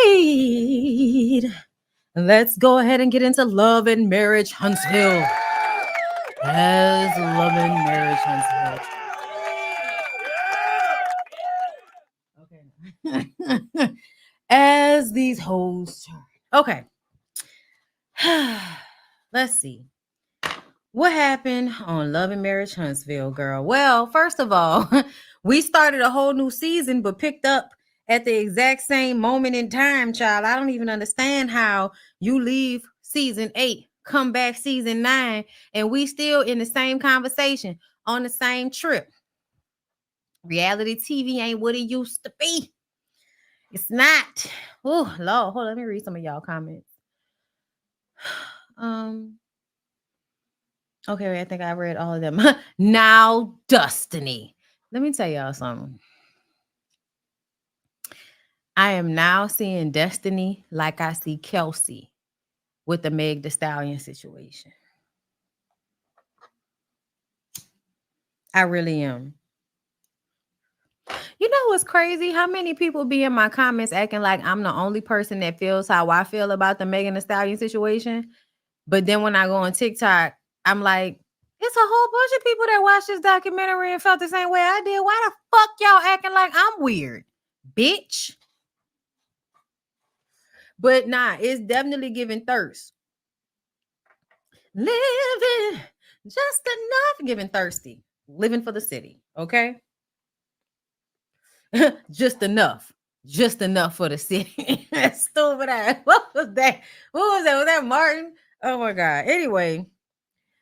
right. Let's go ahead and get into Love and Marriage Huntsville. As Love and Marriage Huntsville. Okay. As these hoes turn. Okay. Let's see. What happened on Love and Marriage Huntsville, girl? Well, first of all, we started a whole new season, but picked up at the exact same moment in time, child. I don't even understand how you leave season 8, come back season 9, and we still in the same conversation on the same trip. Reality TV ain't what it used to be. It's not. Oh, Lord. Hold on, let me read some of y'all comments. Okay, I think I read all of them. Now, Destiny. Let me tell y'all something. I am now seeing Destiny like I see Kelsey with the Meg Thee Stallion situation. I really am. You know what's crazy? How many people be in my comments acting like I'm the only person that feels how I feel about the Megan Thee Stallion situation? But then when I go on TikTok, I'm like, it's a whole bunch of people that watched this documentary and felt the same way I did. Why the fuck y'all acting like I'm weird, bitch? But nah, it's definitely giving thirst. Living just enough, giving thirsty. Living for the city, okay? Just enough. Just enough for the city. Stupid ass. What was that? What was that? Was that Martin? Oh my God. Anyway.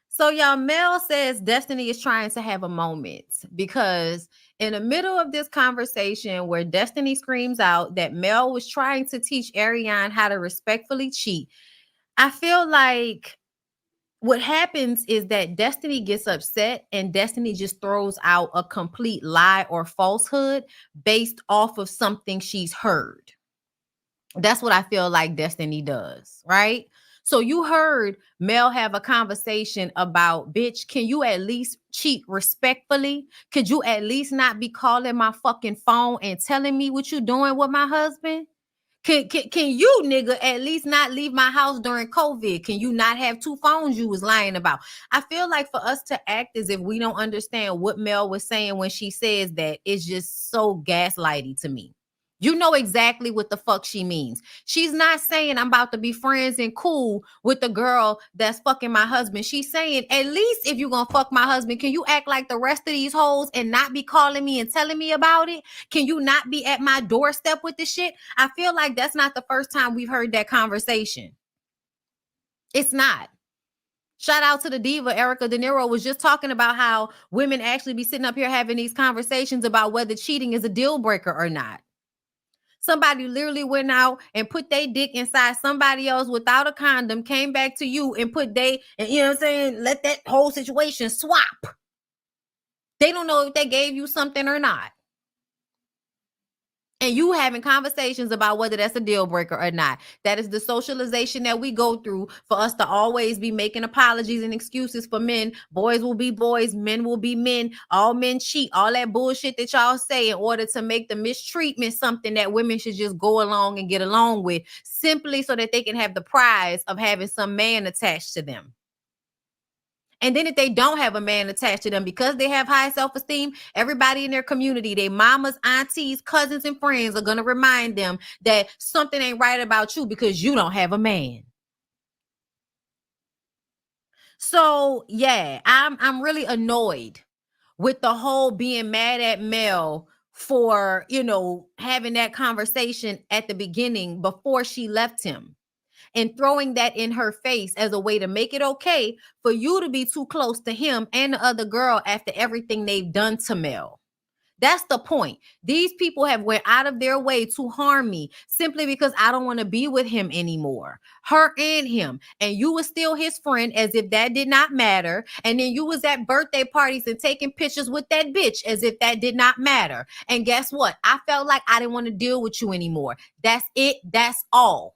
So y'all, Mel says Destiny is trying to have a moment because in the middle of this conversation where Destiny screams out that Mel was trying to teach Ariane how to respectfully cheat, I feel like what happens is that Destiny gets upset and Destiny just throws out a complete lie or falsehood based off of something she's heard. That's what I feel like Destiny does, right? So you heard Mel have a conversation about, bitch, can you at least cheat respectfully? Could you at least not be calling my fucking phone and telling me what you doing with my husband? Can you, nigga, at least not leave my house during COVID? Can you not have 2 phones you was lying about? I feel like for us to act as if we don't understand what Mel was saying when she says that is just so gaslighty to me. You know exactly what the fuck she means. She's not saying I'm about to be friends and cool with the girl that's fucking my husband. She's saying, at least if you're gonna fuck my husband, can you act like the rest of these hoes and not be calling me and telling me about it? Can you not be at my doorstep with the shit? I feel like that's not the first time we've heard that conversation. It's not. Shout out to the diva. Erica De Niro was just talking about how women actually be sitting up here having these conversations about whether cheating is a deal breaker or not. Somebody literally went out and put their dick inside somebody else without a condom, came back to you and put and you know what I'm saying, let that whole situation swap. They don't know if they gave you something or not. And you having conversations about whether that's a deal breaker or not. That is the socialization that we go through for us to always be making apologies and excuses for men. Boys will be boys, men will be men. All men cheat. All that bullshit that y'all say in order to make the mistreatment something that women should just go along and get along with, simply so that they can have the prize of having some man attached to them. And then if they don't have a man attached to them because they have high self-esteem, everybody in their community, their mamas, aunties, cousins, and friends are going to remind them that something ain't right about you because you don't have a man. So, yeah, I'm really annoyed with the whole being mad at Mel for, having that conversation at the beginning before she left him. And throwing that in her face as a way to make it okay for you to be too close to him and the other girl after everything they've done to Mel. That's the point. These people have went out of their way to harm me simply because I don't want to be with him anymore. Her and him. And you were still his friend as if that did not matter. And then you was at birthday parties and taking pictures with that bitch as if that did not matter. And guess what? I felt like I didn't want to deal with you anymore. That's it. That's all.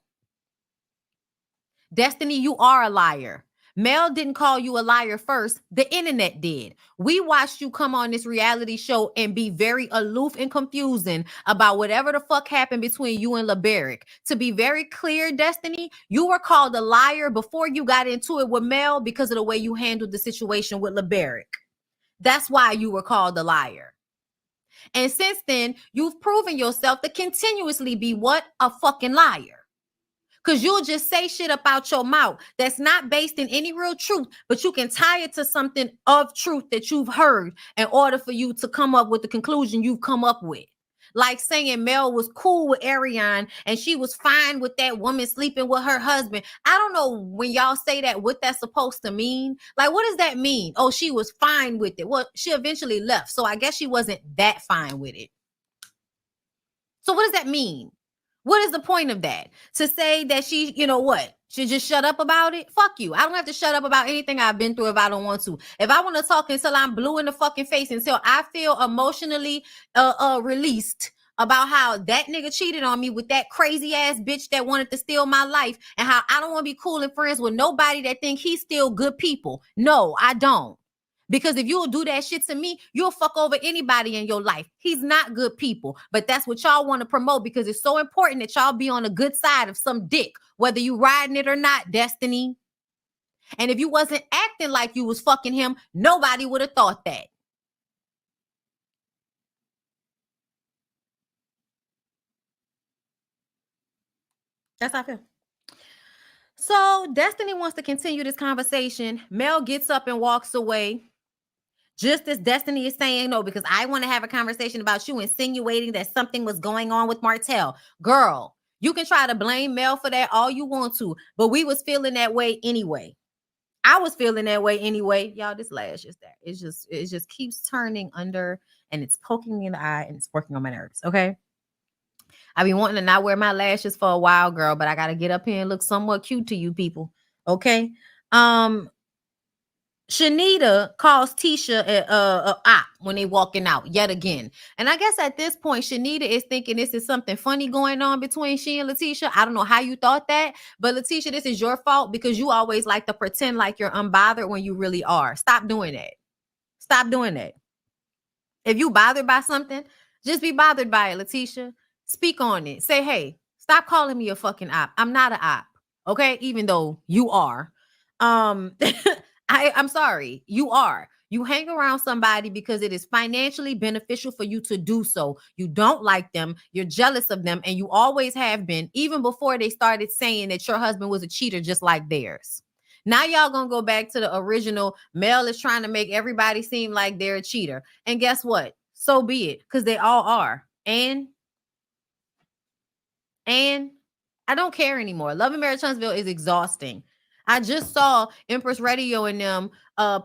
Destiny, you are a liar. Mel didn't call you a liar first. The internet did. We watched you come on this reality show and be very aloof and confusing about whatever the fuck happened between you and LeBaric. To be very clear, Destiny, you were called a liar before you got into it with Mel because of the way you handled the situation with LeBaric. That's why you were called a liar. And since then, you've proven yourself to continuously be what? A fucking liar. Because you'll just say shit about your mouth that's not based in any real truth, but you can tie it to something of truth that you've heard in order for you to come up with the conclusion you've come up with. Like saying Mel was cool with Ariane and she was fine with that woman sleeping with her husband. I don't know when y'all say that, what that's supposed to mean. Like, what does that mean? Oh, she was fine with it. Well, she eventually left. So I guess she wasn't that fine with it. So what does that mean? What is the point of that? To say that she, you know what, should just shut up about it? Fuck you. I don't have to shut up about anything I've been through if I don't want to. If I want to talk until I'm blue in the fucking face, until I feel emotionally released about how that nigga cheated on me with that crazy ass bitch that wanted to steal my life, and how I don't want to be cool and friends with nobody that think he's still good people. No, I don't. Because if you'll do that shit to me, you'll fuck over anybody in your life. He's not good people. But that's what y'all want to promote because it's so important that y'all be on the good side of some dick, whether you riding it or not, Destiny. And if you wasn't acting like you was fucking him, nobody would have thought that. That's how I feel. So Destiny wants to continue this conversation. Mel gets up and walks away. Just as Destiny is saying no, because I want to have a conversation about you insinuating that something was going on with Martell. Girl, you can try to blame Mel for that all you want to, but we was feeling that way anyway. I was feeling that way anyway. Y'all, this lash is that. It just keeps turning under and it's poking me in the eye and it's working on my nerves. Okay. I've been wanting to not wear my lashes for a while, girl, but I got to get up here and look somewhat cute to you people. Okay. Shanita calls Tisha a op when they walking out yet again. And I guess at this point, Shanita is thinking this is something funny going on between she and Letitia. I don't know how you thought that, but Letitia, this is your fault because you always like to pretend like you're unbothered when you really are. Stop doing that. Stop doing that. If you bothered by something, just be bothered by it, Letitia. Speak on it. Say, hey, stop calling me a fucking op. I'm not an op. Okay? Even though you are. I'm sorry, you are. You hang around somebody because it is financially beneficial for you to do so. You don't like them, you're jealous of them, and you always have been, even before they started saying that your husband was a cheater just like theirs. Now y'all gonna go back to the original. Mel is trying to make everybody seem like they're a cheater. And guess what? So be it, because they all are. And I don't care anymore. Love and Marriage Huntsville is exhausting. I just saw Empress Radio and them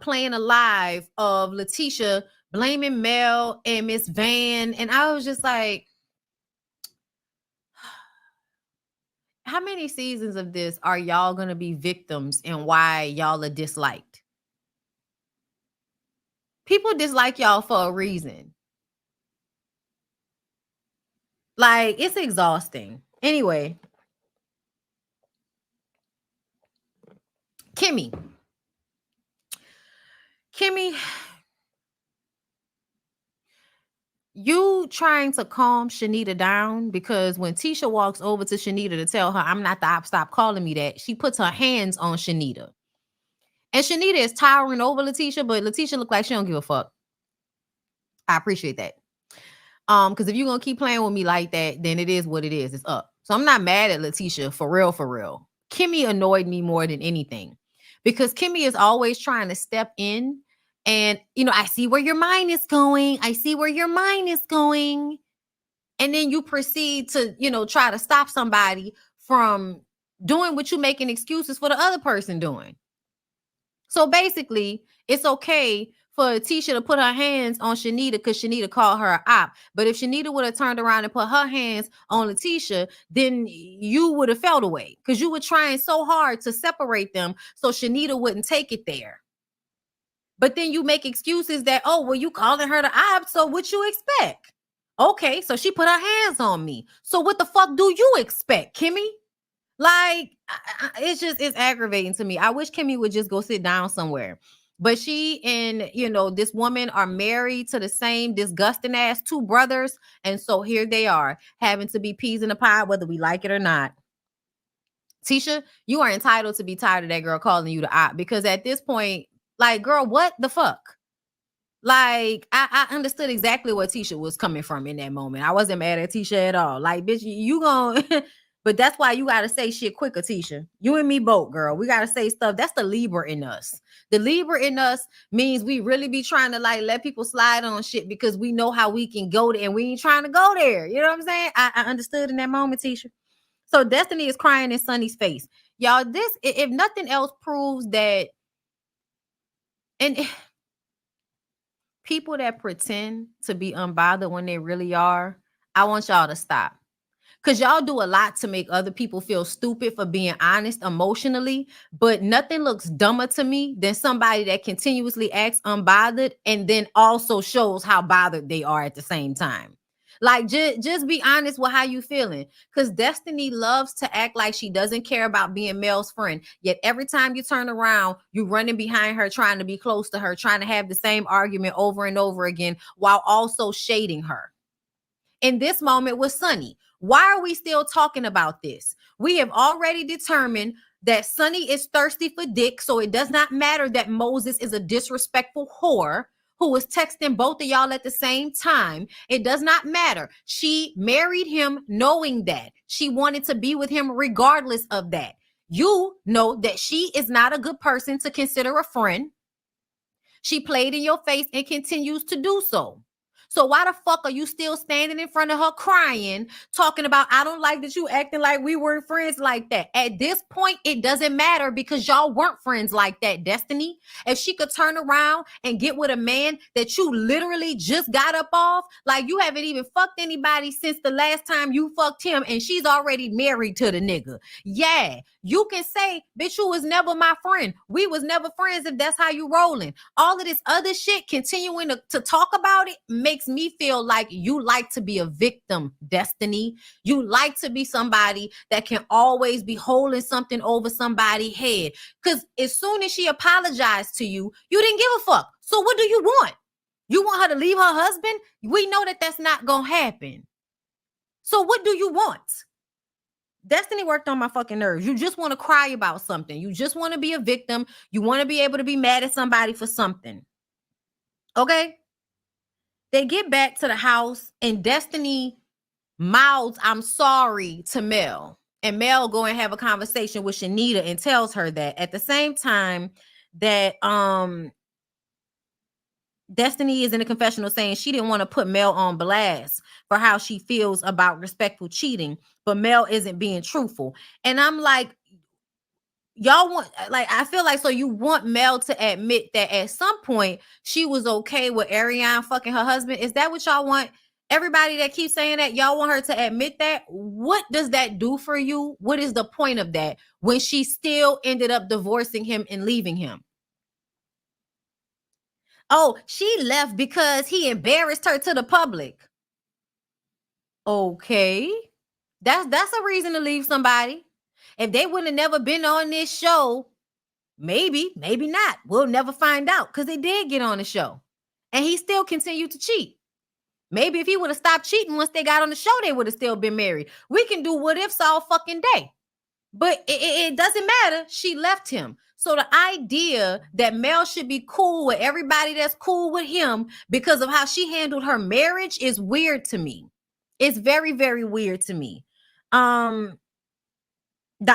playing a live of Letitia blaming Mel and Miss Van. And I was just like, how many seasons of this are y'all going to be victims and why y'all are disliked? People dislike y'all for a reason. Like, it's exhausting. Anyway. Kimmy, you trying to calm Shanita down because when Tisha walks over to Shanita to tell her, I'm not the op, stop calling me that, she puts her hands on Shanita. And Shanita is towering over Letitia, but Letitia look like she don't give a fuck. I appreciate that. Because if you're going to keep playing with me like that, then it is what it is. It's up. So I'm not mad at Letitia, for real, for real. Kimmy annoyed me more than anything because Kimmy is always trying to step in and, you know, I see where your mind is going. I see where your mind is going. And then you proceed to, you know, try to stop somebody from doing what you're making excuses for the other person doing. So basically, it's okay for Tisha to put her hands on Shanita because Shanita called her an op. But if Shanita would have turned around and put her hands on Letitia, then you would have felt away because you were trying so hard to separate them so Shanita wouldn't take it there. But then you make excuses that, oh, well, you calling her the op, so what you expect? Okay, so she put her hands on me. So what the fuck do you expect, Kimmy? Like, it's aggravating to me. I wish Kimmy would just go sit down somewhere. But she and, this woman are married to the same disgusting ass two brothers. And so here they are having to be peas in a pod, whether we like it or not. Tisha, you are entitled to be tired of that girl calling you the op, because at this point, like, girl, what the fuck? Like, I understood exactly what Tisha was coming from in that moment. I wasn't mad at Tisha at all. Like, bitch, you gon' but that's why you gotta say shit quicker, Tisha. You and me both, girl. We gotta say stuff. That's the Libra in us. The Libra in us means we really be trying to like let people slide on shit because we know how we can go there and we ain't trying to go there. You know what I'm saying? I understood in that moment, Tisha. So Destiny is crying in Sunny's face. Y'all, this, if nothing else, proves that, and people that pretend to be unbothered when they really are, I want y'all to stop. Because y'all do a lot to make other people feel stupid for being honest emotionally, but nothing looks dumber to me than somebody that continuously acts unbothered and then also shows how bothered they are at the same time. Like, just be honest with how you feeling. Because Destiny loves to act like she doesn't care about being Mel's friend. Yet every time you turn around, you running behind her, trying to be close to her, trying to have the same argument over and over again, while also shading her. In this moment with Sunny, why are we still talking about this? We have already determined that Sunny is thirsty for dick, so it does not matter that Moses is a disrespectful whore who was texting both of y'all at the same time. It does not matter. She married him knowing that. She wanted to be with him regardless of that. You know that she is not a good person to consider a friend. She played in your face and continues to do so. So why the fuck are you still standing in front of her crying, talking about, I don't like that you acting like we weren't friends like that? At this point, it doesn't matter because y'all weren't friends like that, Destiny. If she could turn around and get with a man that you literally just got up off, like you haven't even fucked anybody since the last time you fucked him, and she's already married to the nigga. Yeah, you can say, bitch, you was never my friend. We was never friends if that's how you rolling. All of this other shit, continuing to talk about it, makes me feel like you like to be a victim, Destiny. You like to be somebody that can always be holding something over somebody's head. Because as soon as she apologized to you, you didn't give a fuck. So what do you want? You want her to leave her husband? We know that that's not going to happen. So what do you want? Destiny worked on my fucking nerves. You just want to cry about something. You just want to be a victim. You want to be able to be mad at somebody for something. Okay? They get back to the house and Destiny mouths, I'm sorry, to Mel. And Mel go and have a conversation with Shanita and tells her that. At the same time that Destiny is in a confessional saying she didn't want to put Mel on blast for how she feels about respectful cheating, but Mel isn't being truthful. And I'm like, y'all want, like, I feel like, so you want Mel to admit that at some point she was okay with Ariane fucking her husband? Is that what y'all want? Everybody that keeps saying that, y'all want her to admit that? What does that do for you? What is the point of that when she still ended up divorcing him and leaving him? Oh, she left because he embarrassed her to the public. Okay. That's a reason to leave somebody. If they would have never been on this show, maybe not. We'll never find out, because they did get on the show. And he still continued to cheat. Maybe if he would have stopped cheating once they got on the show, they would have still been married. We can do what ifs all fucking day. But it doesn't matter. She left him. So the idea that Mel should be cool with everybody that's cool with him because of how she handled her marriage is weird to me. It's very, very weird to me. The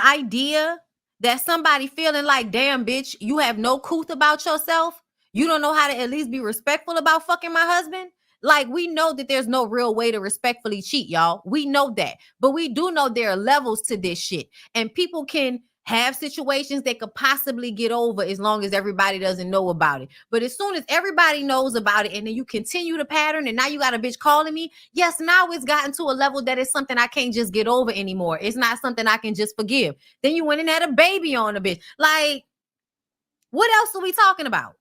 idea that somebody feeling like, damn, bitch, you have no couth about yourself. You don't know how to at least be respectful about fucking my husband. Like, we know that there's no real way to respectfully cheat, y'all. We know that. But we do know there are levels to this shit. And people can have situations they could possibly get over as long as everybody doesn't know about it. But as soon as everybody knows about it and then you continue the pattern and now you got a bitch calling me, yes, now it's gotten to a level that it's something I can't just get over anymore. It's not something I can just forgive. Then you went and had a baby on a bitch. Like, what else are we talking about?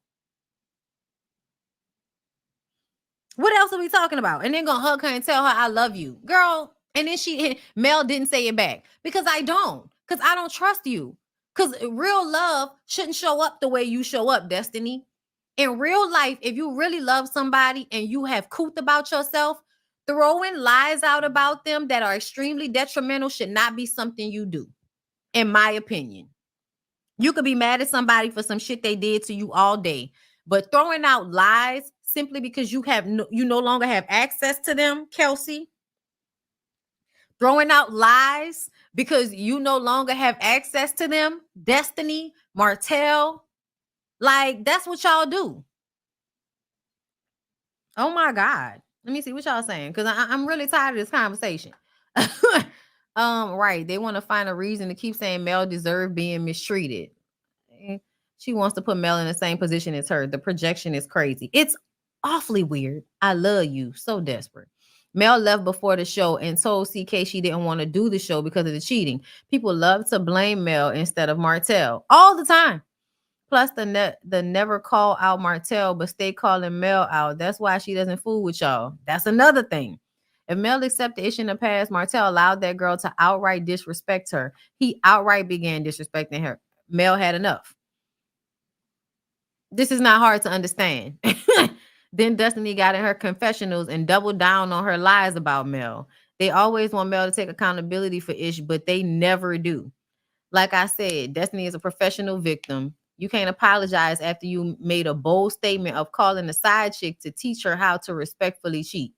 What else are we talking about? And then gonna hug her and tell her I love you, girl. And then Mel didn't say it back, because I don't. because I don't trust you. Because real love shouldn't show up the way you show up, Destiny. In real life, if you really love somebody and you have cooped about yourself, throwing lies out about them that are extremely detrimental should not be something you do, in my opinion. You could be mad at somebody for some shit they did to you all day, but throwing out lies simply because you no longer have access to them, Kelsey, throwing out lies because you no longer have access to them, Destiny, Martell, like that's what y'all do. Oh my God. Let me see what y'all saying, because I'm really tired of this conversation. Right. They want to find a reason to keep saying Mel deserved being mistreated. She wants to put Mel in the same position as her. The projection is crazy. It's awfully weird. I love you. So desperate. Mel left before the show and told CK she didn't want to do the show because of the cheating. People love to blame Mel instead of Martell all the time. Plus, the never call out Martell, but stay calling Mel out. That's why she doesn't fool with y'all. That's another thing. If Mel accepted the issue in the past, Martell allowed that girl to outright disrespect her. He outright began disrespecting her. Mel had enough. This is not hard to understand. Then Destiny got in her confessionals and doubled down on her lies about Mel. They always want Mel to take accountability for Ish, but they never do. Like I said, Destiny is a professional victim. You can't apologize after you made a bold statement of calling a side chick to teach her how to respectfully cheat.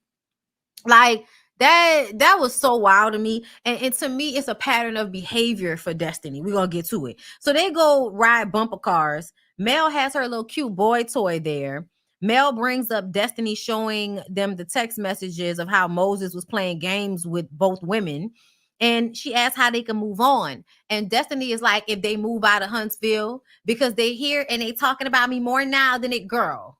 Like that was so wild to me. And to me, it's a pattern of behavior for Destiny. We're gonna get to it. So they go ride bumper cars. Mel has her little cute boy toy there. Mel brings up Destiny showing them the text messages of how Moses was playing games with both women. And she asked how they can move on. And Destiny is like, if they move out of Huntsville, because they hear and they talking about me more now than it, girl.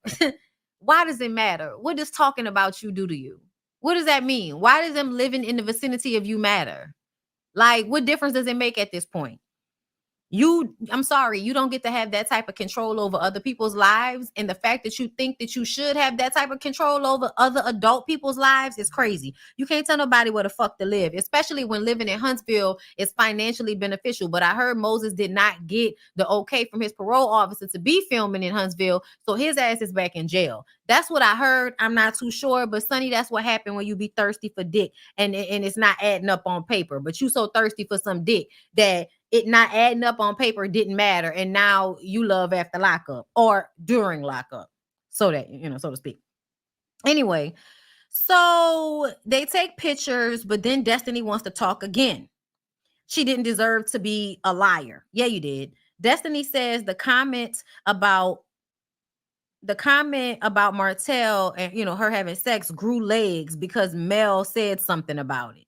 Why does it matter? What does talking about you do to you? What does that mean? Why does them living in the vicinity of you matter? Like, what difference does it make at this point? I'm sorry, you don't get to have that type of control over other people's lives. And the fact that you think that you should have that type of control over other adult people's lives is crazy. You can't tell nobody where the fuck to live, especially when living in Huntsville is financially beneficial. But I heard Moses did not get the okay from his parole officer to be filming in Huntsville, so his ass is back in jail. That's what I heard. I'm not too sure, but Sonny, that's what happened when you be thirsty for dick and it's not adding up on paper. But you so thirsty for some dick that it not adding up on paper didn't matter, and now you love after lockup or during lockup, so that so to speak. Anyway, so they take pictures, but then Destiny wants to talk again. She didn't deserve to be a liar. Yeah, you did. Destiny says the comment about Martell and her having sex grew legs because Mel said something about it.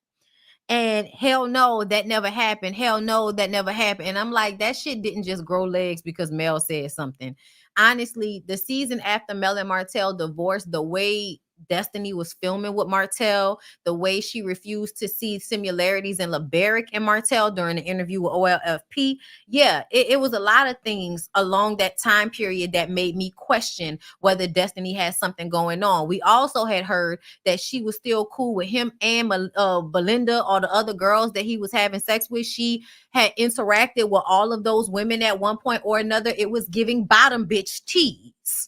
And hell no, that never happened. Hell no, that never happened. And I'm like, that shit didn't just grow legs because Mel said something. Honestly, the season after Mel and Martell divorced, the way Destiny was filming with Martell, the way she refused to see similarities in LeBaric and Martell during the interview with OLFP. Yeah, it was a lot of things along that time period that made me question whether Destiny has something going on. We also had heard that she was still cool with him and Belinda or the other girls that he was having sex with. She had interacted with all of those women at one point or another. It was giving bottom bitch tease.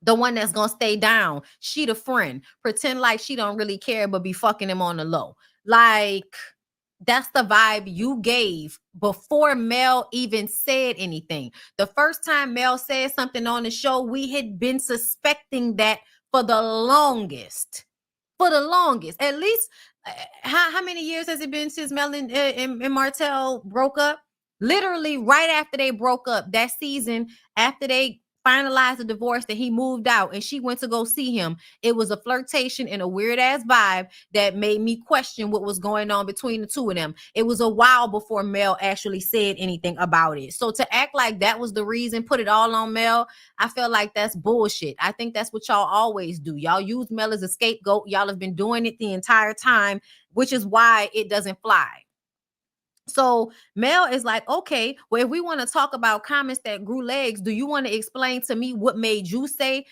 The one that's gonna stay down. She the friend. Pretend like she don't really care, but be fucking him on the low. Like, that's the vibe you gave before Mel even said anything. The first time Mel said something on the show, we had been suspecting that for the longest. For the longest. At least, how many years has it been since Mel and Martell broke up? Literally right after they broke up, that season, after they finalized the divorce, that he moved out and she went to go see him. It was a flirtation and a weird ass vibe that made me question what was going on between the two of them. It was a while before Mel actually said anything about it. So to act like that was the reason, put it all on Mel, I feel like that's bullshit. I think that's what y'all always do. Y'all use Mel as a scapegoat. Y'all have been doing it the entire time, which is why it doesn't fly. So Mel is like, okay, well, if we want to talk about comments that grew legs, do you want to explain to me what made you say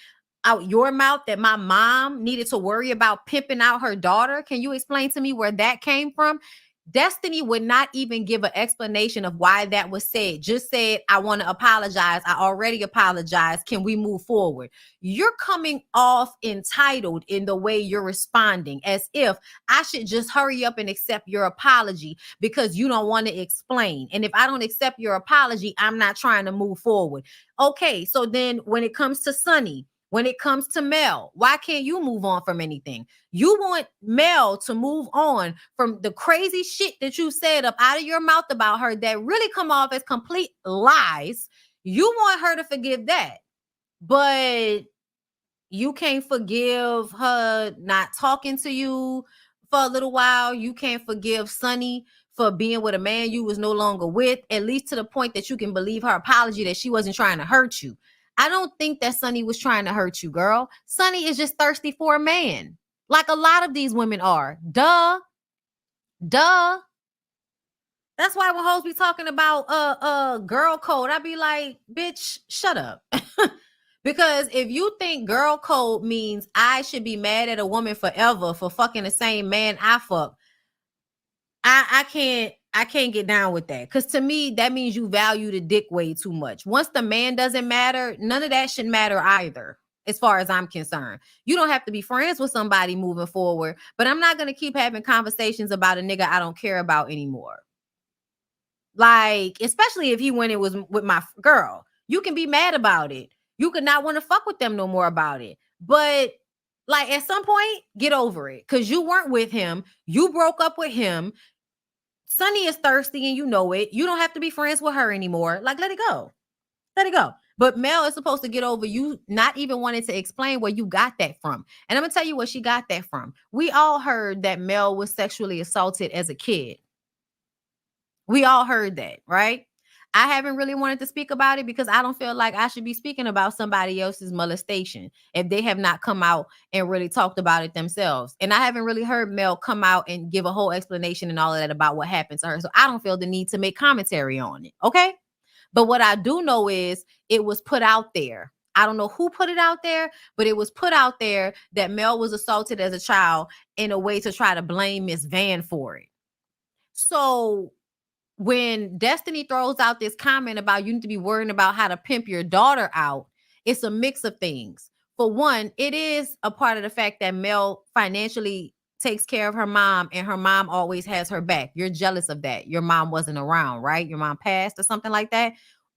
out your mouth that my mom needed to worry about pimping out her daughter? Can you explain to me where that came from? Destiny would not even give an explanation of why that was said. Just said, I want to apologize. I already apologized. Can we move forward? You're coming off entitled in the way you're responding, as if I should just hurry up and accept your apology because you don't want to explain. And if I don't accept your apology, I'm not trying to move forward. Okay, so then when it comes to Sunny, when it comes to Mel, why can't you move on from anything? You want Mel to move on from the crazy shit that you said up out of your mouth about her that really come off as complete lies. You want her to forgive that. But you can't forgive her not talking to you for a little while. You can't forgive Sunny for being with a man you was no longer with, at least to the point that you can believe her apology that she wasn't trying to hurt you. I don't think that Sunny was trying to hurt you, girl. Sunny is just thirsty for a man, like a lot of these women are. Duh. That's why when hoes be talking about girl code, I be like, bitch, shut up. Because if you think girl code means I should be mad at a woman forever for fucking the same man I fuck, I can't get down with that. Because to me, that means you value the dick way too much. Once the man doesn't matter, none of that should matter either, as far as I'm concerned. You don't have to be friends with somebody moving forward, but I'm not going to keep having conversations about a nigga I don't care about anymore. Like, especially if he went it was with my girl. You can be mad about it. You could not want to fuck with them no more about it. But like at some point, get over it. Because you weren't with him. You broke up with him. Sunny is thirsty and you know it. You don't have to be friends with her anymore. Like, let it go. Let it go. But Mel is supposed to get over you not even wanting to explain where you got that from. And I'm going to tell you where she got that from. We all heard that Mel was sexually assaulted as a kid. We all heard that, right? I haven't really wanted to speak about it because I don't feel like I should be speaking about somebody else's molestation if they have not come out and really talked about it themselves. And I haven't really heard Mel come out and give a whole explanation and all of that about what happened to her. So I don't feel the need to make commentary on it. Okay. But what I do know is it was put out there. I don't know who put it out there, but it was put out there that Mel was assaulted as a child in a way to try to blame Miss Van for it. So when Destiny throws out this comment about you need to be worrying about how to pimp your daughter out, it's a mix of things. For one, it is a part of the fact that Mel financially takes care of her mom and her mom always has her back. You're jealous of that. Your mom wasn't around, right? Your mom passed or something like that.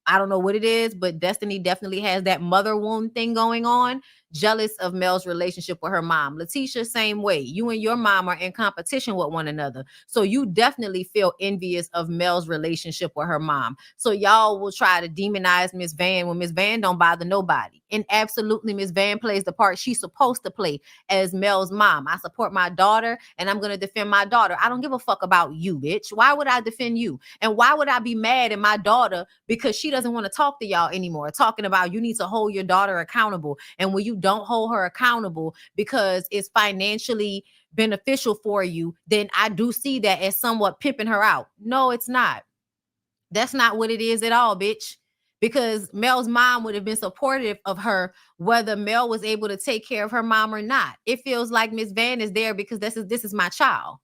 I don't know what it is, but Destiny definitely has that mother wound thing going on. Jealous of Mel's relationship with her mom. Letitia, same way. You and your mom are in competition with one another. So you definitely feel envious of Mel's relationship with her mom. So y'all will try to demonize Miss Van when Miss Van don't bother nobody. And absolutely, Miss Van plays the part she's supposed to play as Mel's mom. I support my daughter and I'm going to defend my daughter. I don't give a fuck about you, bitch. Why would I defend you? And why would I be mad at my daughter because she doesn't want to talk to y'all anymore? Talking about you need to hold your daughter accountable. And when you don't hold her accountable because it's financially beneficial for you, then I do see that as somewhat pimping her out. No, it's not. That's not what it is at all, bitch. Because Mel's mom would have been supportive of her, whether Mel was able to take care of her mom or not. It feels like Miss Van is there because this is my child.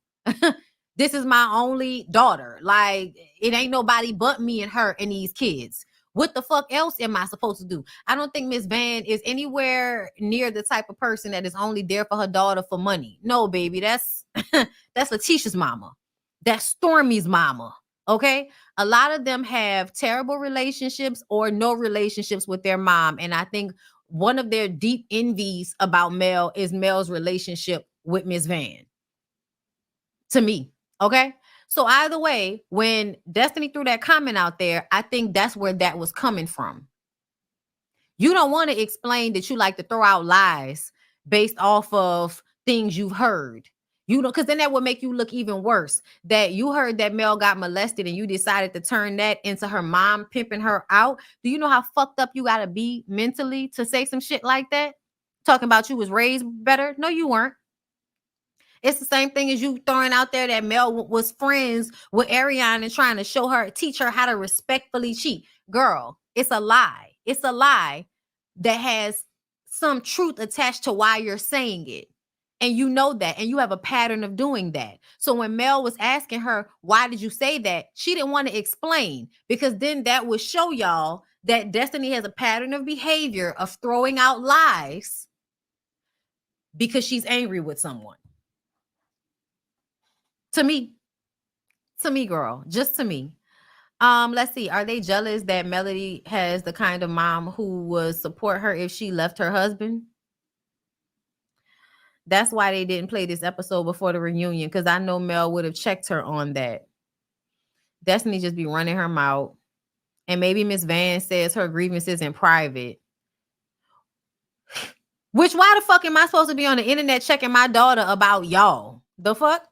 This is my only daughter. Like, it ain't nobody but me and her and these kids. What the fuck else am I supposed to do? I don't think Miss Van is anywhere near the type of person that is only there for her daughter for money. No, baby, that's that's Letitia's mama. That's Stormy's mama. Okay. A lot of them have terrible relationships or no relationships with their mom. And I think one of their deep envies about Mel is Mel's relationship with Miss Van. To me. Okay. So either way, when Destiny threw that comment out there, I think that's where that was coming from. You don't want to explain that you like to throw out lies based off of things you've heard. You know, because then that would make you look even worse. That you heard that Mel got molested and you decided to turn that into her mom pimping her out. Do you know how fucked up you gotta be mentally to say some shit like that? Talking about you was raised better? No, you weren't. It's the same thing as you throwing out there that Mel was friends with Ariane and trying to teach her how to respectfully cheat. Girl, it's a lie. It's a lie that has some truth attached to why you're saying it. And you know that, and you have a pattern of doing that. So when Mel was asking her, why did you say that? She didn't want to explain, because then that would show y'all that Destiny has a pattern of behavior of throwing out lies because she's angry with someone. To me, girl, just to me. Let's see. Are they jealous that Melody has the kind of mom who would support her if she left her husband? That's why they didn't play this episode before the reunion, because I know Mel would have checked her on that. Destiny just be running her mouth. And maybe Miss Van says her grievances in private. Which, why the fuck am I supposed to be on the internet checking my daughter about y'all? The fuck?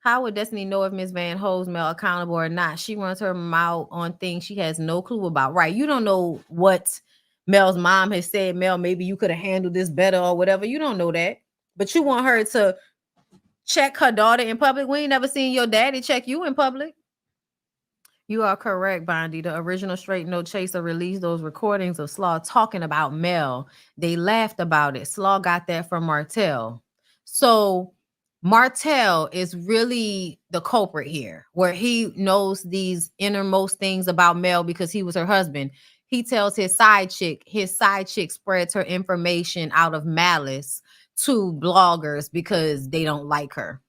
How would Destiny know if Miss Van holds Mel accountable or not? She runs her mouth on things she has no clue about. Right. You don't know what Mel's mom has said. Mel, maybe you could have handled this better or whatever. You don't know that. But you want her to check her daughter in public. We ain't never seen your daddy check you in public. You are correct, Bondy. The original Straight No Chaser released those recordings of Slaw talking about Mel. They laughed about it. Slaw got that from Martell. So Martell is really the culprit here, where he knows these innermost things about Mel because he was her husband. He tells his side chick spreads her information out of malice to bloggers because they don't like her.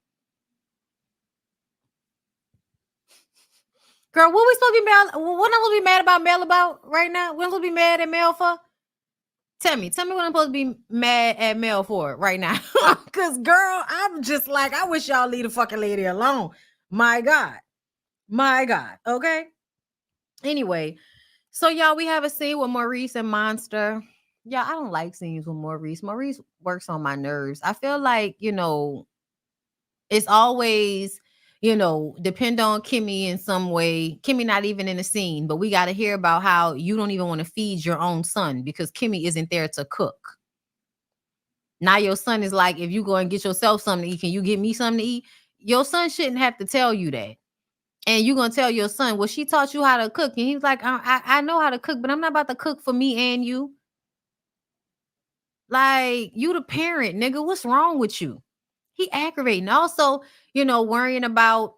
Girl, what we supposed to be mad? What I'm supposed to be mad about Mel about right now? What I'm supposed to be mad at Mel for? Tell me what I'm supposed to be mad at Mel for right now. Cause girl, I'm just like, I wish y'all leave the fucking lady alone. My God. Okay. Anyway, so y'all, we have a scene with Maurice and Monster. Yeah, I don't like scenes with Maurice. Maurice works on my nerves. I feel like, it's always, depend on Kimmy in some way. Kimmy not even in the scene, but we got to hear about how you don't even want to feed your own son because Kimmy isn't there to cook. Now your son is like, if you go and get yourself something to eat, can you get me something to eat? Your son shouldn't have to tell you that. And you're going to tell your son, well, she taught you how to cook. And he's like, I know how to cook, but I'm not about to cook for me and you. Like, you the parent, nigga. What's wrong with you? He aggravating. Also, worrying about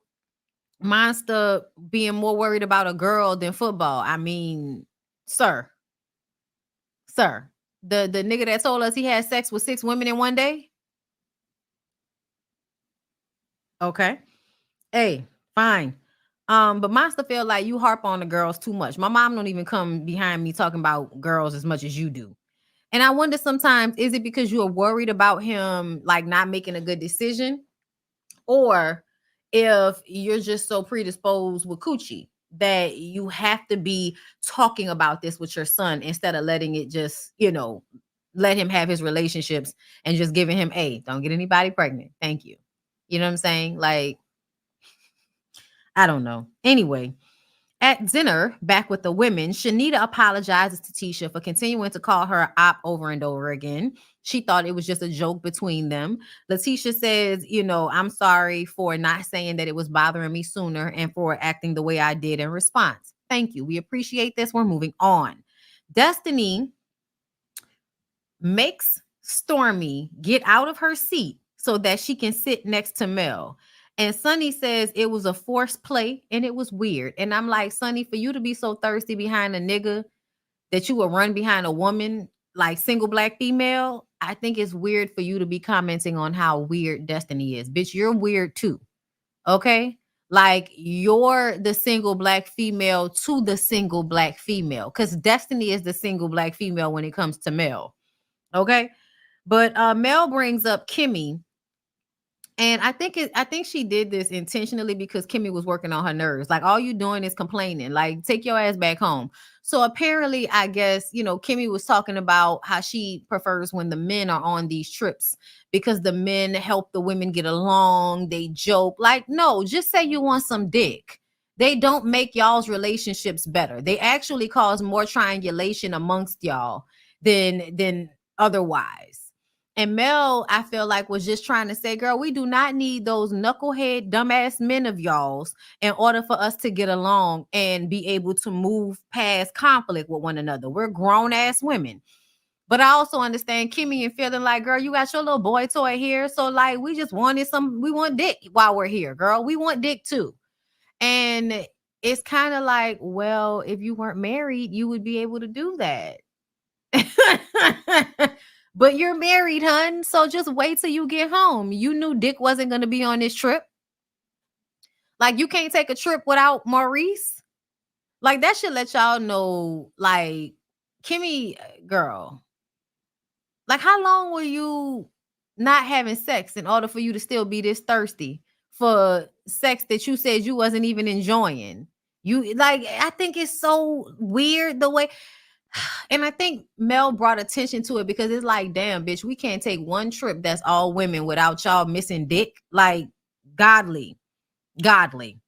Monster being more worried about a girl than football. I mean, sir, the nigga that told us he had sex with 6 women in one day. Okay. Hey, fine. But Monster feel like you harp on the girls too much. My mom don't even come behind me talking about girls as much as you do. And I wonder sometimes, is it because you are worried about him like not making a good decision? Or if you're just so predisposed with coochie that you have to be talking about this with your son instead of letting it just, let him have his relationships and just giving him, hey, don't get anybody pregnant. Thank you. You know what I'm saying? Like, I don't know. Anyway, at dinner, back with the women, Shanita apologizes to Tisha for continuing to call her op over and over again. She thought it was just a joke between them. Letitia says, I'm sorry for not saying that it was bothering me sooner and for acting the way I did in response. Thank you. We appreciate this. We're moving on. Destiny makes Stormy get out of her seat so that she can sit next to Mel. And Sonny says it was a forced play and it was weird. And I'm like, Sonny, for you to be so thirsty behind a nigga that you would run behind a woman, like single black female, I think it's weird for you to be commenting on how weird Destiny is. Bitch, you're weird too. Okay? Like, you're the single black female to the single black female. Because Destiny is the single black female when it comes to Mel. Okay? But Mel brings up Kimmy. And I think she did this intentionally because Kimmy was working on her nerves. Like, all you doing is complaining. Like, take your ass back home. So apparently, I guess, Kimmy was talking about how she prefers when the men are on these trips because the men help the women get along. They joke. Like, no, just say you want some dick. They don't make y'all's relationships better. They actually cause more triangulation amongst y'all than otherwise. And Mel, I feel like, was just trying to say, girl, we do not need those knucklehead, dumbass men of y'all's in order for us to get along and be able to move past conflict with one another. We're grown ass women. But I also understand Kimmy and feeling like, girl, you got your little boy toy here. So like we just wanted we want dick while we're here, girl. We want dick too. And it's kind of like, well, if you weren't married, you would be able to do that. But you're married, hun. So just wait till you get home. You knew Dick wasn't going to be on this trip. Like, you can't take a trip without Maurice. Like, that should let y'all know, like, Kimmy, girl, like, how long were you not having sex in order for you to still be this thirsty for sex that you said you wasn't even enjoying? You like, I think it's so weird the way, and I think Mel brought attention to it because it's like, damn, bitch, we can't take one trip that's all women without y'all missing dick. Like, godly, godly.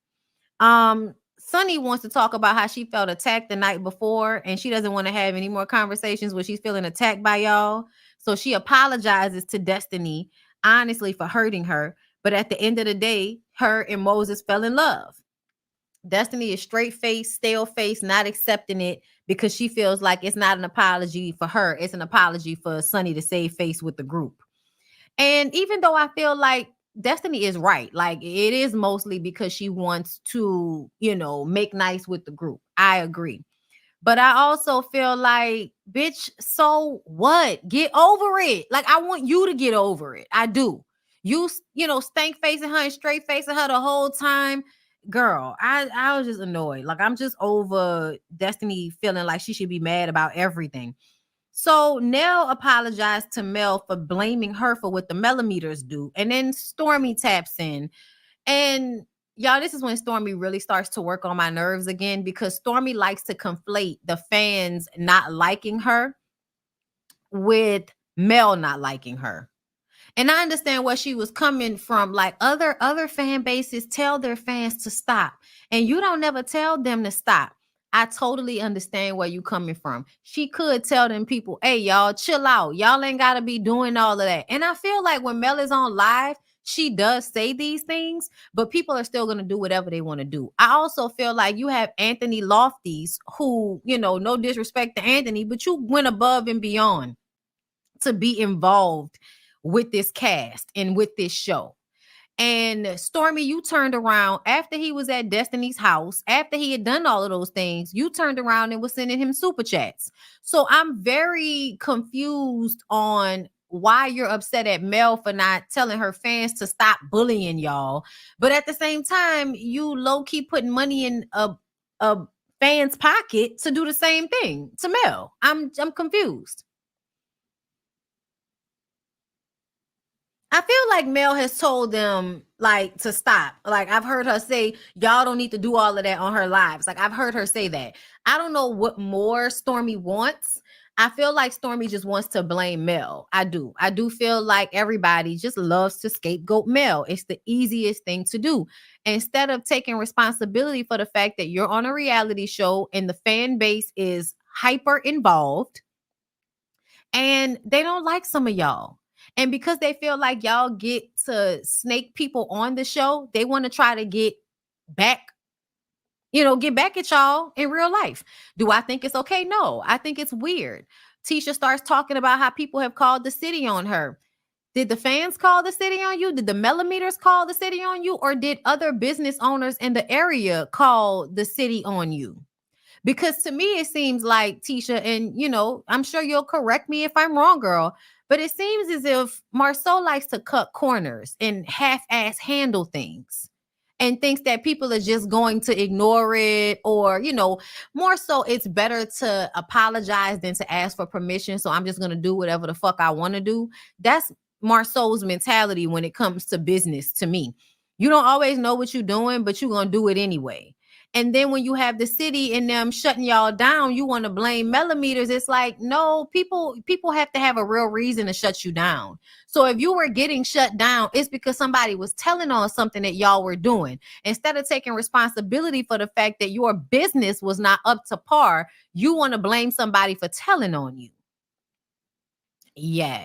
Sunny wants to talk about how she felt attacked the night before, and she doesn't want to have any more conversations where she's feeling attacked by y'all. So she apologizes to Destiny, honestly, for hurting her. But at the end of the day, her and Moses fell in love. Destiny is straight face, stale face, not accepting it because she feels like it's not an apology for her. It's an apology for Sunny to save face with the group. And even though I feel like Destiny is right, like it is mostly because she wants to, make nice with the group. I agree. But I also feel like, bitch, so what? Get over it. Like, I want you to get over it. I do. Stank facing her and straight facing her the whole time. Girl, I was just annoyed. Like, I'm just over Destiny feeling like she should be mad about everything. So Nell apologized to Mel for blaming her for what the millimeters do. And then Stormy taps in. And y'all, this is when Stormy really starts to work on my nerves again, because Stormy likes to conflate the fans not liking her with Mel not liking her. And I understand where she was coming from. Like, other fan bases tell their fans to stop, and you don't never tell them to stop. I totally understand where you coming from. She could tell them people, hey, y'all, chill out. Y'all ain't got to be doing all of that. And I feel like when Mel is on live, she does say these things, but people are still going to do whatever they want to do. I also feel like you have Anthony Lofties, who, no disrespect to Anthony, but you went above and beyond to be involved with this cast and with this show. And Stormy, you turned around after he was at Destiny's house, after he had done all of those things, you turned around and was sending him super chats. So I'm very confused on why you're upset at Mel for not telling her fans to stop bullying y'all. But at the same time, you low-key putting money in a fan's pocket to do the same thing to Mel. I'm confused. I feel like Mel has told them, like, to stop. Like, I've heard her say, y'all don't need to do all of that on her lives. Like, I've heard her say that. I don't know what more Stormy wants. I feel like Stormy just wants to blame Mel. I do. I do feel like everybody just loves to scapegoat Mel. It's the easiest thing to do. Instead of taking responsibility for the fact that you're on a reality show and the fan base is hyper involved and they don't like some of y'all. And because they feel like y'all get to snake people on the show, they want to try to get back, get back at y'all in real life. Do I think it's okay? No, I think it's weird. Tisha starts talking about how people have called the city on her. Did the fans call the city on you? Did the millimeters call the city on you? Or did other business owners in the area call the city on you? Because to me, it seems like, Tisha, and I'm sure you'll correct me if I'm wrong, girl, but it seems as if Marceau likes to cut corners and half-ass handle things and thinks that people are just going to ignore it, or, more so it's better to apologize than to ask for permission. So I'm just going to do whatever the fuck I want to do. That's Marceau's mentality when it comes to business to me. You don't always know what you're doing, but you're going to do it anyway. And then when you have the city and them shutting y'all down, you want to blame millimeters. It's like, no, people have to have a real reason to shut you down. So if you were getting shut down, it's because somebody was telling on something that y'all were doing. Instead of taking responsibility for the fact that your business was not up to par, you want to blame somebody for telling on you. Yeah.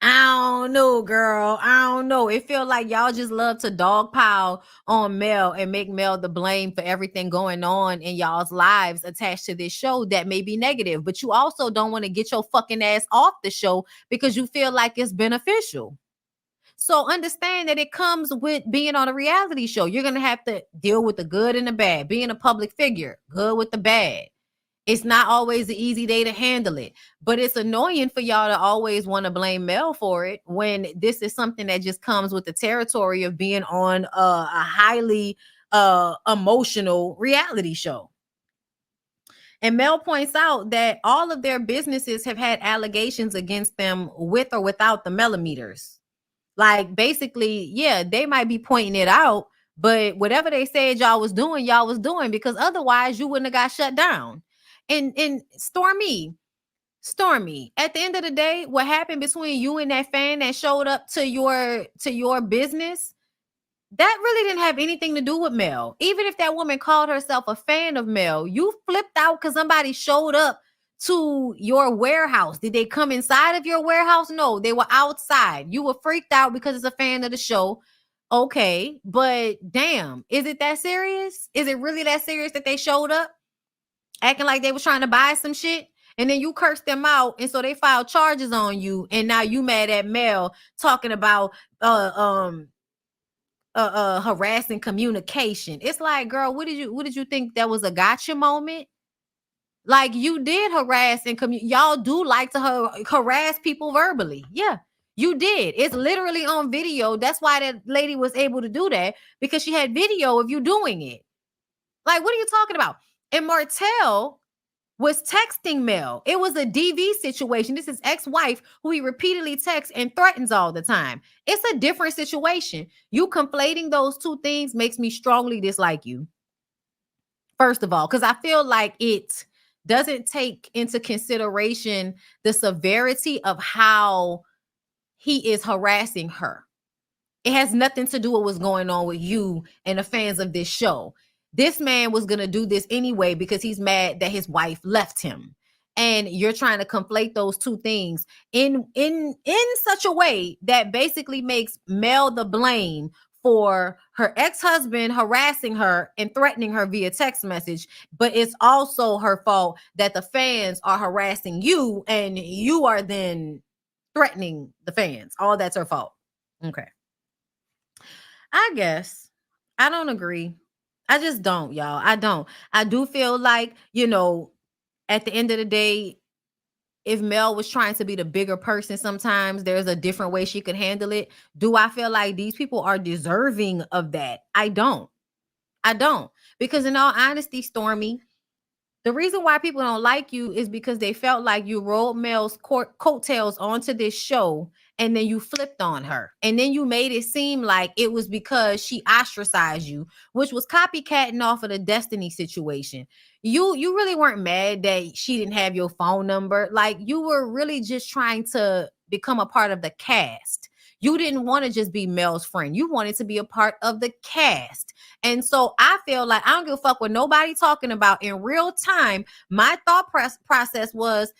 I don't know, girl. I don't know. It feel like y'all just love to dogpile on Mel and make Mel the blame for everything going on in y'all's lives attached to this show that may be negative. But you also don't want to get your fucking ass off the show because you feel like it's beneficial. So understand that it comes with being on a reality show. You're going to have to deal with the good and the bad. Being a public figure, good with the bad. It's not always an easy day to handle it, but it's annoying for y'all to always want to blame Mel for it when this is something that just comes with the territory of being on a highly emotional reality show. And Mel points out that all of their businesses have had allegations against them with or without the millimeters. Like basically, yeah, they might be pointing it out, but whatever they said y'all was doing because otherwise you wouldn't have got shut down. And Stormy, at the end of the day, what happened between you and that fan that showed up to your business, that really didn't have anything to do with Mel. Even if that woman called herself a fan of Mel, you flipped out because somebody showed up to your warehouse. Did they come inside of your warehouse? No, they were outside. You were freaked out because it's a fan of the show. Okay, but damn, is it that serious? Is it really that serious that they showed up acting like they was trying to buy some shit? And then you cursed them out, and so they filed charges on you, and now you mad at Mel talking about harassing communication. It's like, girl, what did you think that was a gotcha moment? Like you did harass and y'all do like to harass people verbally. Yeah, you did. It's literally on video. That's why that lady was able to do that, because she had video of you doing it. Like, what are you talking about? And Martell was texting Mel. It was a DV situation. This is ex-wife who he repeatedly texts and threatens all the time. It's a different situation. You conflating those two things makes me strongly dislike you. First of all, because I feel like it doesn't take into consideration the severity of how he is harassing her. It has nothing to do with what's going on with you and the fans of this show. This man was going to do this anyway because he's mad that his wife left him. And you're trying to conflate those two things in such a way that basically makes Mel the blame for her ex-husband harassing her and threatening her via text message, but it's also her fault that the fans are harassing you and you are then threatening the fans. All that's her fault. Okay. I guess I don't agree. I just don't, y'all. I don't. I do feel like, at the end of the day, if Mel was trying to be the bigger person, sometimes there's a different way she could handle it. Do I feel like these people are deserving of that? I don't. Because in all honesty, Stormy, the reason why people don't like you is because they felt like you rolled Mel's coattails onto this show and then you flipped on her. And then you made it seem like it was because she ostracized you, which was copycatting off of the Destiny situation. You really weren't mad that she didn't have your phone number. Like, you were really just trying to become a part of the cast. You didn't want to just be Mel's friend. You wanted to be a part of the cast. And so I feel like I don't give a fuck what nobody talking about in real time. My thought process was,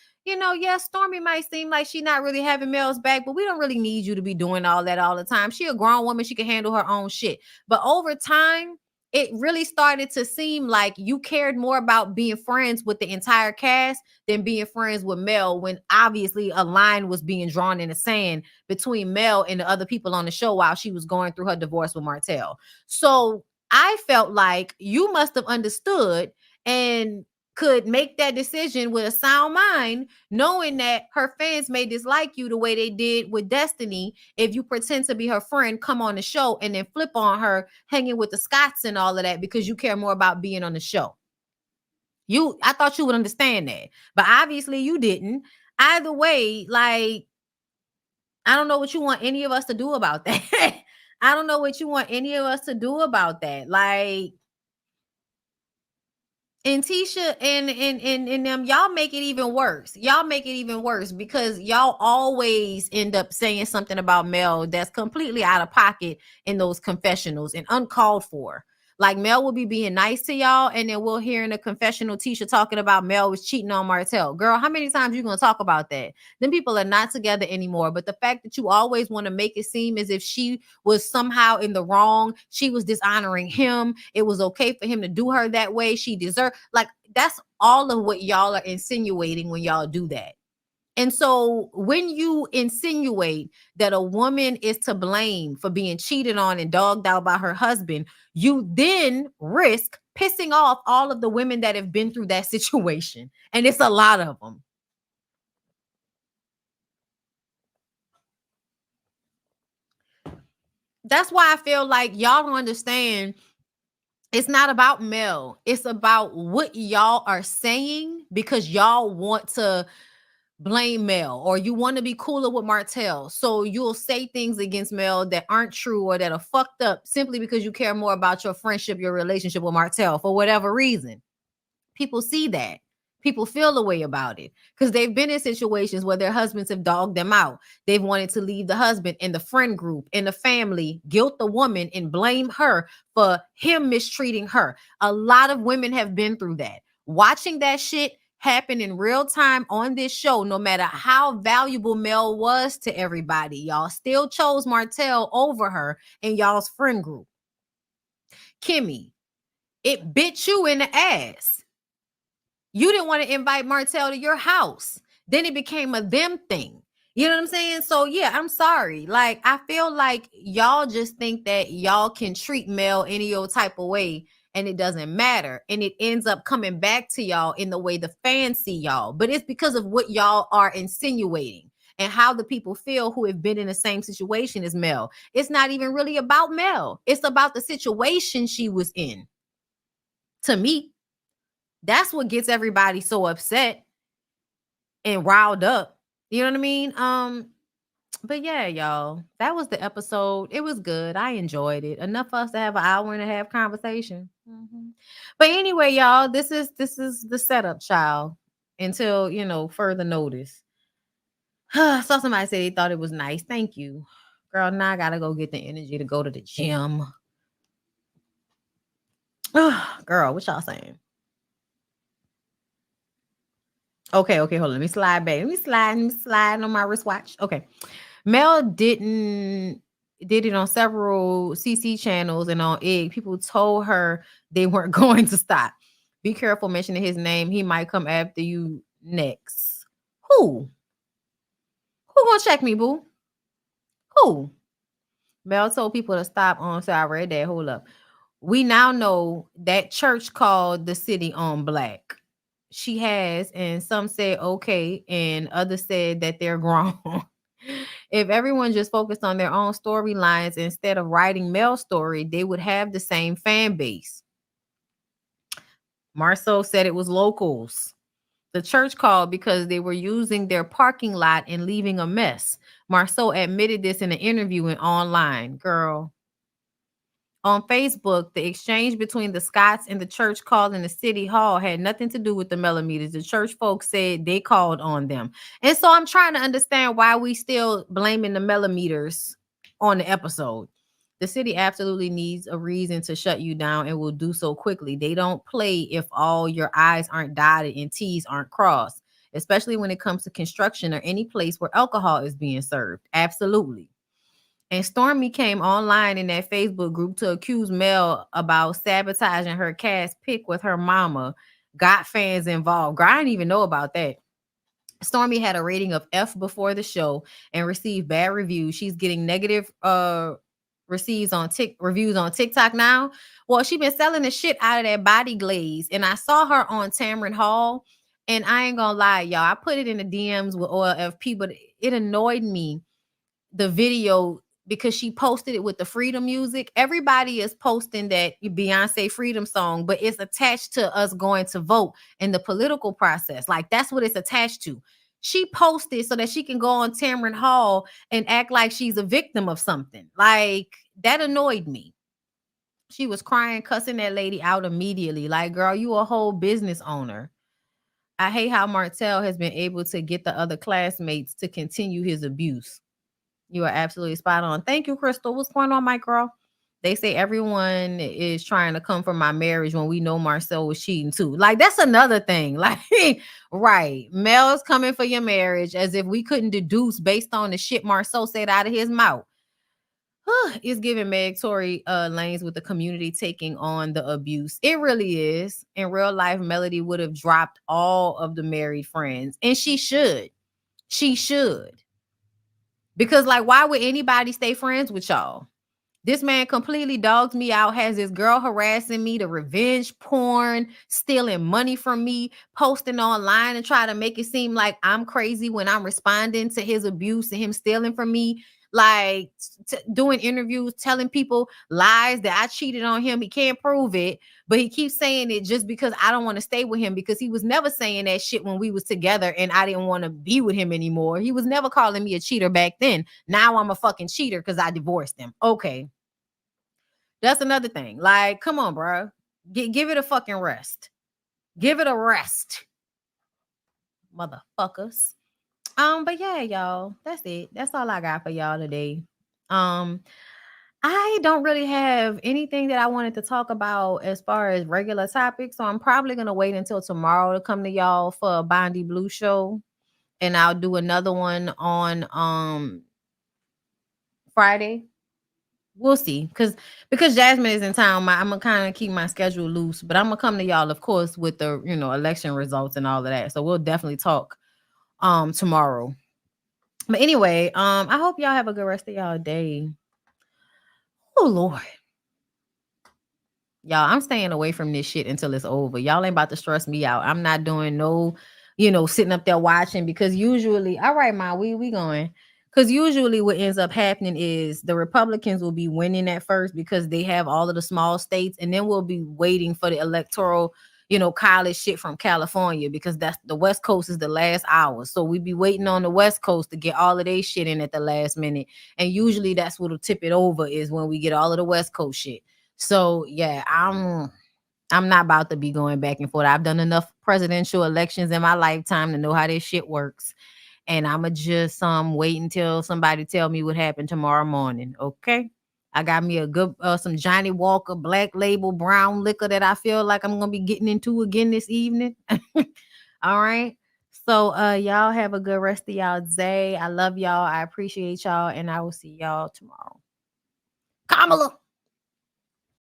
Stormy might seem like she's not really having Mel's back, but we don't really need you to be doing all that all the time. She a grown woman. She can handle her own shit. But over time, it really started to seem like you cared more about being friends with the entire cast than being friends with Mel, when obviously a line was being drawn in the sand between Mel and the other people on the show while she was going through her divorce with Martell. So I felt like you must have understood and could make that decision with a sound mind, knowing that her fans may dislike you the way they did with Destiny. If you pretend to be her friend, come on the show and then flip on her, hanging with the Scots and all of that, because you care more about being on the show. I thought you would understand that, but obviously you didn't. Either way, like, I don't know what you want any of us to do about that. I don't know what you want any of us to do about that. Like, and Tisha and them, y'all make it even worse. Y'all make it even worse because y'all always end up saying something about Mel that's completely out of pocket in those confessionals and uncalled for. Like Mel will be being nice to y'all, and then we'll hear in a confessional Tisha talking about Mel was cheating on Martell. Girl, how many times you gonna talk about that? Then people are not together anymore. But the fact that you always want to make it seem as if she was somehow in the wrong, she was dishonoring him. It was okay for him to do her that way. She deserved, like, that's all of what y'all are insinuating when y'all do that. And so when you insinuate that a woman is to blame for being cheated on and dogged out by her husband, you then risk pissing off all of the women that have been through that situation. And it's a lot of them. That's why I feel like y'all don't understand. It's not about Mel. It's about what y'all are saying because y'all want to blame Mel or you want to be cooler with Martell. So you'll say things against Mel that aren't true or that are fucked up simply because you care more about your friendship, your relationship with Martell for whatever reason. People see that. People feel the way about it because they've been in situations where their husbands have dogged them out. They've wanted to leave the husband in the friend group, in the family, guilt the woman and blame her for him mistreating her. A lot of women have been through that. Watching that shit happen in real time on this show, no matter how valuable Mel was to everybody, y'all still chose Martell over her in y'all's friend group. Kimmy, it bit you in the ass. You didn't want to invite Martell to your house. Then it became a them thing. You know what I'm saying? So yeah, I'm sorry. Like, I feel like y'all just think that y'all can treat Mel any old type of way and it doesn't matter. And it ends up coming back to y'all in the way the fans see y'all. But it's because of what y'all are insinuating and how the people feel who have been in the same situation as Mel. It's not even really about Mel. It's about the situation she was in. To me, that's what gets everybody so upset and riled up. You know what I mean? But yeah, y'all, that was the episode. It was good. I enjoyed it. Enough for us to have an hour and a half conversation. But anyway, y'all, this is the setup, child. Until further notice. Saw somebody say they thought it was nice. Thank you, girl. Now I gotta go get the energy to go to the gym. Girl, what y'all saying? Okay, hold on. Let me slide back. Let me slide on my wristwatch. Okay. Mel did it on several CC channels and on Egg. People told her they weren't going to stop. Be careful mentioning his name. He might come after you next. Who? Who gonna check me, boo? Who? Mel told people to stop on. So I read that. Hold up. We now know that church called the city on black. She has, and some said okay, and others said that they're grown. If everyone just focused on their own storylines instead of writing Mel's story, they would have the same fan base. Marceau said it was locals. The church called because they were using their parking lot and leaving a mess. Marceau admitted this in an interview and online. Girl. On Facebook, the exchange between the Scotts and the church calling the city hall had nothing to do with the millimeters. The church folks said they called on them. And so I'm trying to understand why we still blaming the millimeters on the episode. The city absolutely needs a reason to shut you down and will do so quickly. They don't play if all your I's aren't dotted and T's aren't crossed, especially when it comes to construction or any place where alcohol is being served. Absolutely. And Stormy came online in that Facebook group to accuse Mel about sabotaging her cast pick with her mama. Got fans involved. Girl, I didn't even know about that. Stormy had a rating of F before the show and received bad reviews. She's getting negative reviews on TikTok now. Well, she been selling the shit out of that body glaze. And I saw her on Tamron Hall. And I ain't gonna lie, y'all. I put it in the DMs with OLFP, but it annoyed me, the video, because she posted it with the freedom music. Everybody is posting that Beyonce freedom song, but it's attached to us going to vote in the political process. Like, that's what it's attached to. She posted so that she can go on Tamron Hall and act like she's a victim of something. Like, that annoyed me. She was crying, cussing that lady out immediately. Like, girl, you a whole business owner. I hate how Martell has been able to get the other classmates to continue his abuse. You are absolutely spot on. Thank you, Crystal. What's going on, my girl? They say everyone is trying to come for my marriage when we know Marcel was cheating too. Like, that's another thing. Like, right. Mel's coming for your marriage as if we couldn't deduce based on the shit Marcel said out of his mouth. It's giving Meg Tory lanes with the community taking on the abuse. It really is. In real life, Melody would have dropped all of the married friends. And she should. She should. Because, like, why would anybody stay friends with y'all? This man completely dogs me out, has this girl harassing me, the revenge porn, stealing money from me, posting online and try to make it seem like I'm crazy when I'm responding to his abuse and him stealing from me. Like doing interviews, telling people lies that I cheated on him. He can't prove it, but he keeps saying it just because I don't want to stay with him, because he was never saying that shit when we was together and I didn't want to be with him anymore. He was never calling me a cheater back then. Now I'm a fucking cheater because I divorced him. Okay. That's another thing. Like, come on, bro. Give it a fucking rest. Give it a rest. Motherfuckers. But yeah, y'all. That's it. That's all I got for y'all today. Um, I don't really have anything that I wanted to talk about as far as regular topics. So I'm probably gonna wait until tomorrow to come to y'all for a BondyBlue show. And I'll do another one on Friday. We'll see, because Jasmine is in town. I'm gonna kind of keep my schedule loose, but I'm gonna come to y'all, of course, with the election results and all of that. So we'll definitely talk tomorrow. But anyway, I hope y'all have a good rest of y'all day. Oh Lord, y'all, I'm staying away from this shit until it's over. Y'all ain't about to stress me out. I'm not doing no, sitting up there watching, because usually, all right, ma, we going. Because usually what ends up happening is the Republicans will be winning at first because they have all of the small states, and then we'll be waiting for the electoral, college shit from California, because that's the West Coast is the last hour. So we be waiting on the West Coast to get all of their shit in at the last minute. And usually that's what'll tip it over, is when we get all of the West Coast shit. So yeah, I'm not about to be going back and forth. I've done enough presidential elections in my lifetime to know how this shit works. And I'ma just wait until somebody tell me what happened tomorrow morning. Okay. I got me a good some Johnny Walker Black Label brown liquor that I feel like I'm gonna be getting into again this evening. All right. So y'all have a good rest of y'all day. I love y'all. I appreciate y'all, and I will see y'all tomorrow. Kamala.